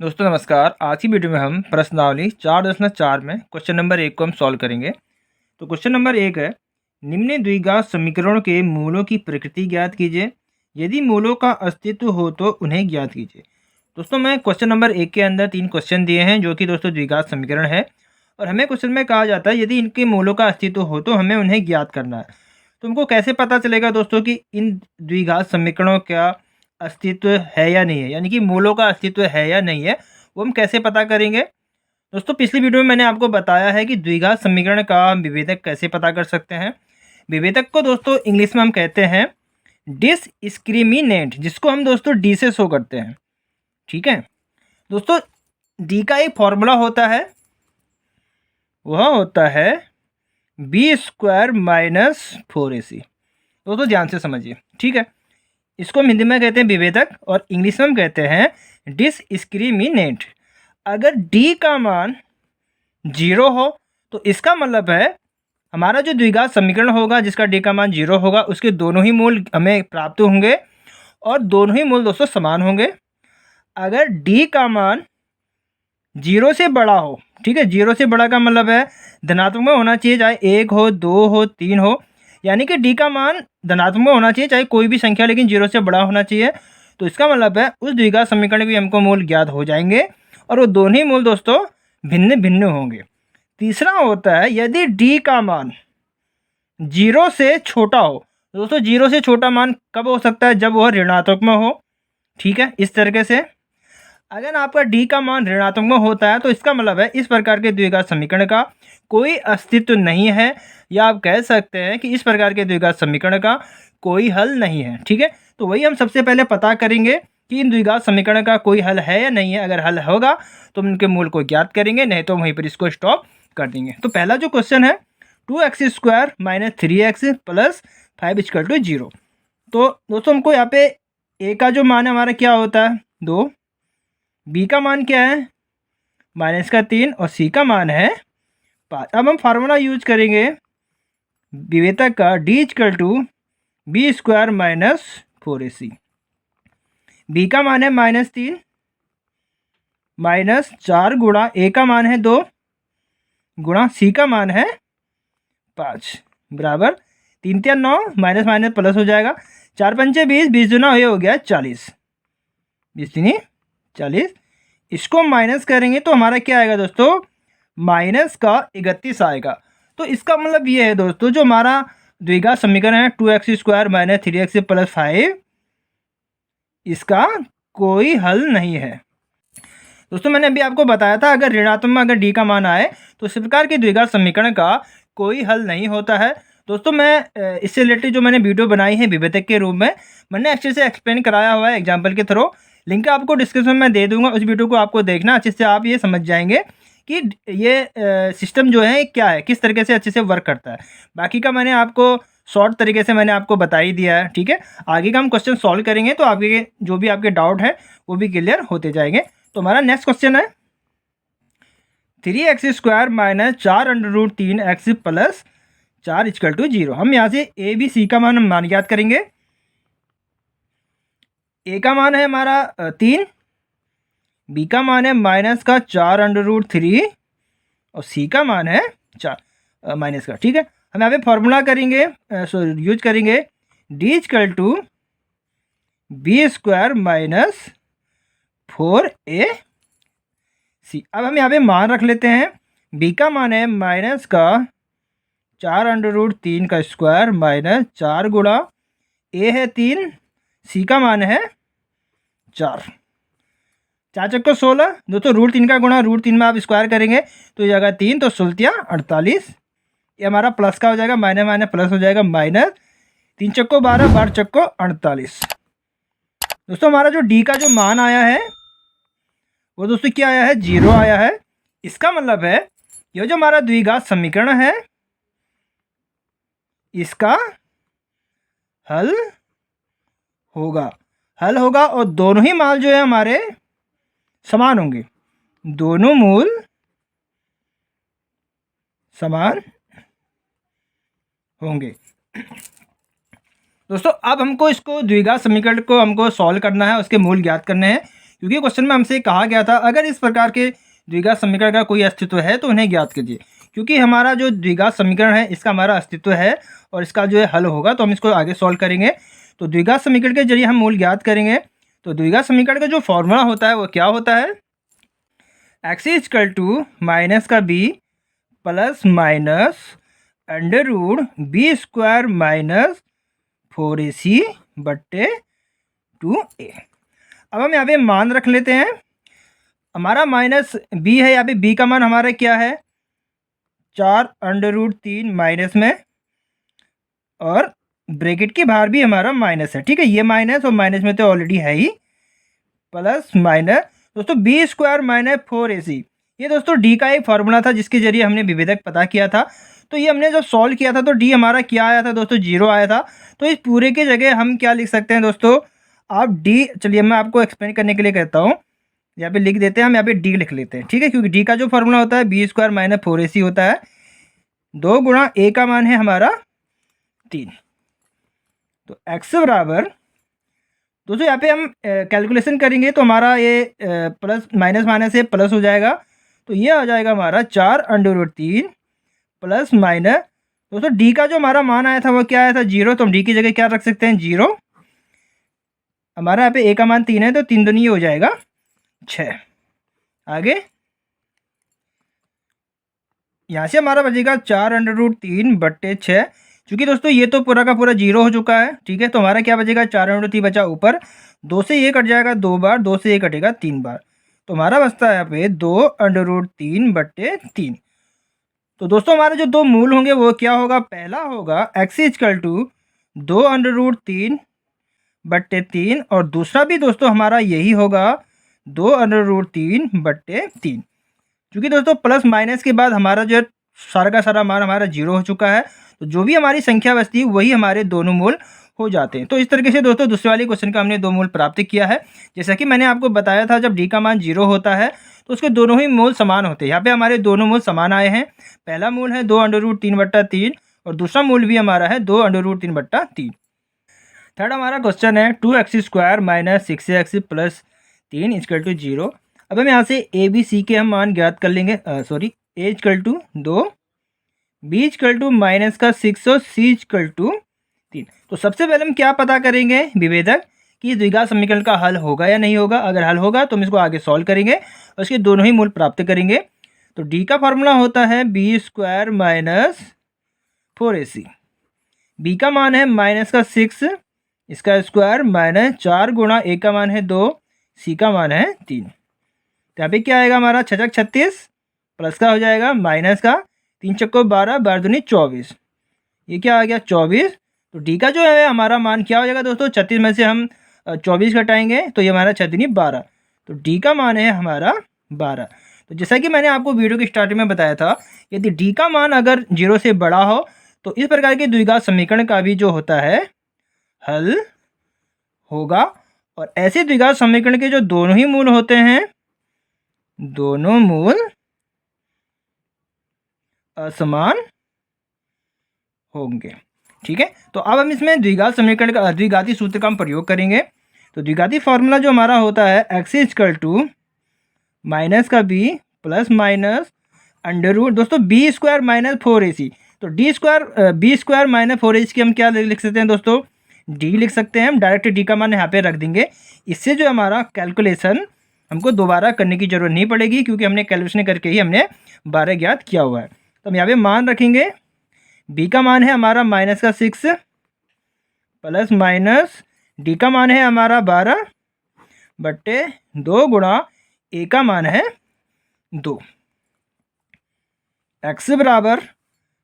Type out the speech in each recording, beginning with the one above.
दोस्तों नमस्कार। आज की वीडियो में हम प्रश्नावली 4.4 में क्वेश्चन नंबर 1 को हम सॉल्व करेंगे। तो क्वेश्चन नंबर 1 है, निम्न द्विघात समीकरणों के मूलों की प्रकृति ज्ञात कीजिए। यदि मूलों का अस्तित्व हो तो उन्हें ज्ञात कीजिए। दोस्तों मैं क्वेश्चन नंबर 1 के अंदर 3 क्वेश्चन दिए हैं जो कि दोस्तों द्विघात समीकरण है, और हमें क्वेश्चन में कहा जाता है यदि इनके मूलों का अस्तित्व हो तो हमें उन्हें ज्ञात करना है। तो हमको कैसे पता चलेगा दोस्तों कि इन द्विघात समीकरणों का अस्तित्व है या नहीं है, यानी कि मूलों का अस्तित्व है या नहीं है, वो हम कैसे पता करेंगे। दोस्तों पिछली वीडियो में मैंने आपको बताया है कि द्विघात समीकरण का विभेदक कैसे पता कर सकते हैं। विभेदक को दोस्तों इंग्लिश में हम कहते हैं डिस्क्रिमिनेंट, जिसको हम दोस्तों डी से शो करते हैं। ठीक है दोस्तों, डी का एक फॉर्मूला होता है, वह होता है b² - 4ac। दोस्तों ध्यान से समझिए, ठीक है। इसको हम हिंदी में कहते हैं विभेदक और इंग्लिश में हम कहते हैं डिस्क्रिमिनेंट। अगर d का मान 0 हो तो इसका मतलब है हमारा जो द्विघात समीकरण होगा जिसका d का मान 0 होगा उसके दोनों ही मूल हमें प्राप्त होंगे और दोनों ही मूल दोस्तों समान होंगे। अगर d का मान 0 से बड़ा हो, ठीक है, 0 से बड़ा का मतलब है धनात्मक में होना चाहिए, चाहे 1 हो 2 हो 3 हो, यानी कि d का मान धनात्मक में होना चाहिए चाहे कोई भी संख्या, लेकिन 0 से बड़ा होना चाहिए। तो इसका मतलब है उस द्विघात समीकरण भी हमको मूल ज्ञात हो जाएंगे और वो दोनों ही मूल दोस्तों भिन्न भिन्न होंगे। तीसरा होता है यदि d का मान 0 से छोटा हो। दोस्तों 0 से छोटा मान कब हो सकता है? जब वह ऋणात्मक में हो। ठीक है, इस तरीके से अगर आपका d का मान ऋणात्मक में होता है तो इसका मतलब है इस प्रकार के द्विघात समीकरण का कोई अस्तित्व नहीं है, या आप कह सकते हैं कि इस प्रकार के द्विघात समीकरण का कोई हल नहीं है। ठीक है, तो वही हम सबसे पहले पता करेंगे कि इन द्विघात समीकरण का कोई हल है या नहीं है। अगर हल होगा तो उनके मूल को ज्ञात करेंगे, नहीं तो वहीं पर इसको स्टॉप कर देंगे। तो पहला जो क्वेश्चन है 2x² - 3x + 5 = 0। तो दोस्तों हमको यहाँ पे a का जो मान है हमारा क्या होता है 2, b का मान क्या है -3 और c का मान है 5। अब हम फार्मूला यूज करेंगे विभेदक का d = b² - 4ac। b का मान है -3 -4 गुणा a का मान है 2 गुणा c का मान है 5 बराबर 3 3 9 माइनस माइनस प्लस हो जाएगा। 4 पंचे 20, 20 दूना ये हो गया 40, 20 तीनी 40। इसको माइनस करेंगे तो हमारा क्या आएगा दोस्तों माइनस का 31 आएगा। तो इसका मतलब ये है दोस्तों जो हमारा द्विघात समीकरण है 2x² - 3x + 5, इसका कोई हल नहीं है। दोस्तों मैंने अभी आपको बताया था अगर ऋणात्मक में अगर d का मान आए तो इस प्रकार के द्विघात समीकरण का कोई हल नहीं होता है। दोस्तों मैं इससे रिलेटेड जो मैंने वीडियो बनाई है विभेदक के रूप में, मैंने अच्छे से एक्सप्लेन कराया हुआ है एग्जाम्पल के थ्रू। लिंक आपको डिस्क्रिप्शन में दे दूंगा, उस वीडियो को आपको देखना, अच्छे से आप ये समझ जाएंगे कि ये सिस्टम जो है क्या है, किस तरीके से अच्छे से वर्क करता है। बाकी का मैंने आपको शॉर्ट तरीके से मैंने आपको बता ही दिया है। ठीक है, आगे का हम क्वेश्चन सॉल्व करेंगे तो आपके जो भी आपके डाउट है वो भी क्लियर होते जाएंगे। तो हमारा नेक्स्ट क्वेश्चन है 3x² - 4√3x + 4 = 0। हम यहाँ से a b c का मान ज्ञात करेंगे। a का मान है हमारा 3, b का मान है -4√3 और c का मान है 4 माइनस का। ठीक है, हम यहाँ पे फॉर्मूला करेंगे यूज करेंगे d = b² - 4ac। अब हम यहाँ पे मान रख लेते हैं। b का मान है -4√3 का स्क्वायर -4 गुणा a है 3, c का मान है 4, 4 चक्को 16। दोस्तों √3 का गुणा √3 में आप स्क्वायर करेंगे तो ये जाएगा 3, तो 16 48। ये हमारा प्लस का हो जाएगा, माइनस माइनस प्लस हो जाएगा, -3 चक्को 12, 12 चक्को 48। दोस्तों हमारा जो d का जो मान आया है वो दोस्तों क्या आया है 0 आया है। इसका मतलब है ये जो हमारा द्विघात समीकरण है इसका हल होगा और दोनों ही मान जो है हमारे समान होंगे, दोनों मूल समान होंगे। दोस्तों अब हमको इसको द्विघात समीकरण को हमको सॉल्व करना है, उसके मूल ज्ञात करने हैं क्योंकि क्वेश्चन में हमसे कहा गया था अगर इस प्रकार के द्विघात समीकरण का कोई अस्तित्व है तो उन्हें ज्ञात कीजिए। क्योंकि हमारा जो द्विघात समीकरण है इसका हमारा अस्तित्व है और इसका जो है हल होगा, तो हम इसको आगे सॉल्व करेंगे। तो द्विघात समीकरण के जरिए हम मूल ज्ञात करेंगे। तो द्विघात समीकरण का जो फॉर्मूला होता है वो क्या होता है, एक्स इक्वल टू माइनस का b plus minus under root b square minus 4ac बट्टे 2a। अब हम यहाँ पे मान रख लेते हैं। हमारा माइनस b है, यहाँ पे b का मान हमारा क्या है 4√3 माइनस में, और ब्रैकेट के बाहर भी हमारा माइनस है। ठीक है, ये माइनस और माइनस में तो ऑलरेडी है ही, प्लस माइनस दोस्तों बी स्क्वायर माइनस 4ac। ये दोस्तों डी का एक फार्मूला था जिसके जरिए हमने विभेदक पता किया था। तो ये हमने जब सॉल्व किया था तो डी हमारा क्या आया था दोस्तों, 0 आया था। तो इस पूरे के जगह हम क्या लिख सकते हैं दोस्तों, आप डी, चलिए मैं आपको एक्सप्लेन करने के लिए कहता हूँ, यहाँ पे लिख देते हैं हम, यहाँ पे डी लिख लेते हैं। ठीक है, क्योंकि डी का जो फार्मूला होता है बी स्क्वायर माइनस 4ac होता है, 2 गुणा ए का मान है हमारा 3। तो एक्स बराबर दोस्तों यहाँ पे हम कैलकुलेशन करेंगे तो हमारा ये प्लस माइनस माइनस से प्लस हो जाएगा। तो ये आ जाएगा हमारा 4√3 प्लस माइनस दोस्तों डी का जो हमारा मान आया था वो क्या आया था 0, तो हम डी की जगह क्या रख सकते हैं 0। हमारा यहाँ पे ए का मान 3 है तो 3 दूनी हो जाएगा 6। आगे यहाँ से हमारा बचेगा 4√3 बट्टे 6। चूँकि दोस्तों ये तो पूरा का पूरा 0 हो चुका है। ठीक है, तो हमारा क्या बचेगा 4√3 बचा ऊपर, 2 से ये कट जाएगा 2 बार, 2 से ये कटेगा 3 बार, तो हमारा बचता है यहाँ पे 2√3 बट्टे 3। तो दोस्तों हमारे जो दो मूल होंगे वो क्या होगा, पहला होगा एक्स इक्वल टू 2√3 बट्टे 3, और दूसरा भी दोस्तों हमारा यही होगा 2√3 बट्टे 3। क्योंकि दोस्तों प्लस माइनस के बाद हमारा जो सारा का सारा मान हमारा 0 हो चुका है, तो जो भी हमारी संख्या बचती है वही हमारे दोनों मूल हो जाते हैं। तो इस तरीके से दोस्तों दूसरे वाले क्वेश्चन का हमने 2 मूल प्राप्त किया है। जैसा कि मैंने आपको बताया था जब डी का मान 0 होता है तो उसके दोनों ही मूल समान होते हैं। यहाँ पे हमारे दोनों मूल समान आए हैं। पहला मूल है 2√3 बट्टा 3 और दूसरा मूल भी हमारा है 2√3 बट्टा 3। थर्ड हमारा क्वेश्चन है 2x² minus 6x plus 3 equal to 0। अब हम यहाँ से ए बी सी के हम मान ज्ञात कर लेंगे। Sorry, a equal to 2, b equal to minus का 6 और सी इक्वल टू 3। तो सबसे पहले हम क्या पता करेंगे विभेदक कि द्विघात समीकरण का हल होगा या नहीं होगा। अगर हल होगा तो हम इसको आगे सॉल्व करेंगे और इसके दोनों ही मूल प्राप्त करेंगे। तो डी का फार्मूला होता है B square minus 4ac। B का मान है माइनस का 6, इसका स्क्वायर माइनस 4 गुणा ए का मान है 2, सी का मान है 3। तो यहाँ पे क्या आएगा हमारा 6 × 36 प्लस का हो जाएगा माइनस का 3 चक्को 12, 12 दूनी 24, ये क्या आ गया 24। तो डी का जो है हमारा मान क्या हो जाएगा दोस्तों, 36 में से हम 24 घटाएंगे तो ये हमारा 6 दूनी 12, तो डी का मान है हमारा 12। तो जैसा कि मैंने आपको वीडियो की स्टार्टिंग में बताया था, यदि डी का मान अगर 0 से बड़ा हो तो इस प्रकार के द्विघात समीकरण का भी जो होता है हल होगा। और ऐसे द्विघात समीकरण के जो दोनों ही मूल होते हैं, दोनों मूल असमान होंगे। ठीक है, तो अब हम इसमें द्विघात समीकरण का द्विघाती सूत्र का हम प्रयोग करेंगे। तो द्विघाती फॉर्मूला जो हमारा होता है एक्स इक्वल टू माइनस का b plus minus under root दोस्तों बी स्क्वायर माइनस 4ac। तो बी स्क्वायर माइनस 4ac की हम क्या लिख सकते हैं दोस्तों, डी लिख सकते हैं। हम डायरेक्ट डी का मान यहाँ पे रख देंगे। इससे जो हमारा कैलकुलेशन हमको दोबारा करने की जरूरत नहीं पड़ेगी, क्योंकि हमने कैलकुलेशन करके ही हमने 12 ज्ञात किया हुआ है। तो हम यहाँ पे मान रखेंगे, बी का मान है हमारा माइनस का 6 प्लस माइनस डी का मान है हमारा 12 बट्टे 2 गुणा ए का मान है 2। एक्स बराबर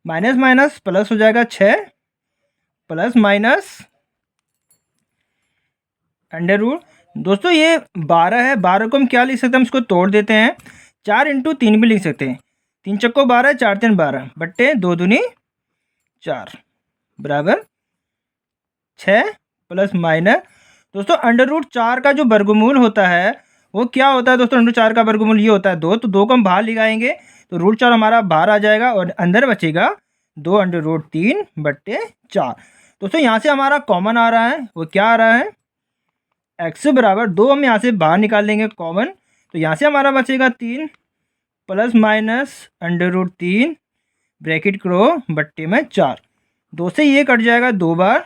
माइनस माइनस प्लस हो जाएगा 6 प्लस माइनस अंडर रूट दोस्तों ये 12 है, 12 को हम क्या लिख सकते हैं, हम इसको तोड़ देते हैं, 4 × 3 भी लिख सकते हैं, 3 चक्को 12, 4 3 12 बट्टे 2 दूनी 4 बराबर 6 प्लस माइनस दोस्तों अंडर रूट 4 का जो वर्गमूल होता है वो क्या होता है दोस्तों, अंडर 4 का वर्गमूल ये होता है 2, तो 2 को हम बाहर लगाएंगे तो रूट 4 हमारा बाहर आ जाएगा और अंदर बचेगा 2 अंडर रूट 3 बट्टे 4। दोस्तों यहाँ से हमारा कॉमन आ रहा है, वो क्या आ रहा है x बराबर 2 हम यहाँ से बाहर निकाल लेंगे कॉमन, तो यहाँ से हमारा बचेगा 3 प्लस माइनस √3 ब्रैकेट करो बट्टे में 4, 2 से ये कट जाएगा 2 बार,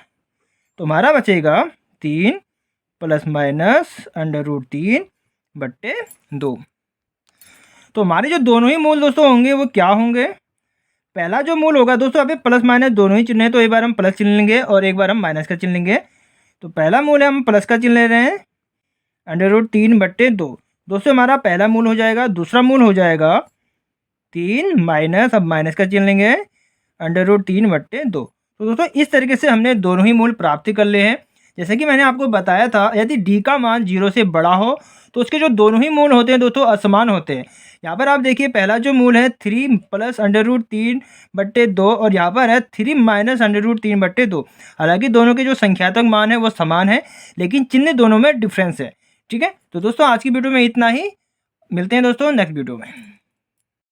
तो हमारा बचेगा 3 प्लस माइनस √3 बट्टे 2। तो हमारे जो दोनों ही मूल दोस्तों होंगे वो क्या होंगे? पहला जो मूल होगा दोस्तों, अभी प्लस माइनस दोनों ही चिन्ह है, तो एक बार हम प्लस चिन्ह लेंगे और एक बार हम माइनस का चिन्ह लेंगे। तो पहला मूल है हम प्लस का चिन्ह ले रहे हैं, √3 बट्टे 2। दोस्तों हमारा पहला मूल हो जाएगा, दूसरा मूल हो जाएगा 3 माइनस, अब माइनस का चिन्ह लेंगे, √3 बट्टे 2। तो दोस्तों इस तरीके से हमने दोनों ही मूल प्राप्त कर लिए हैं। जैसे कि मैंने आपको बताया था, यदि डी का मान 0 से बड़ा हो तो उसके जो दोनों ही मूल होते हैं दोस्तों असमान होते हैं। यहाँ पर आप देखिए पहला जो मूल है 3 प्लस √3 बट्टे 2 और यहाँ पर है 3 माइनस √3 बट्टे 2। हालांकि दोनों के जो संख्यात्मक मान है वो समान है, लेकिन चिन्ह दोनों में डिफरेंस है। ठीक है, तो दोस्तों आज की वीडियो में इतना ही, मिलते हैं दोस्तों नेक्स्ट वीडियो में।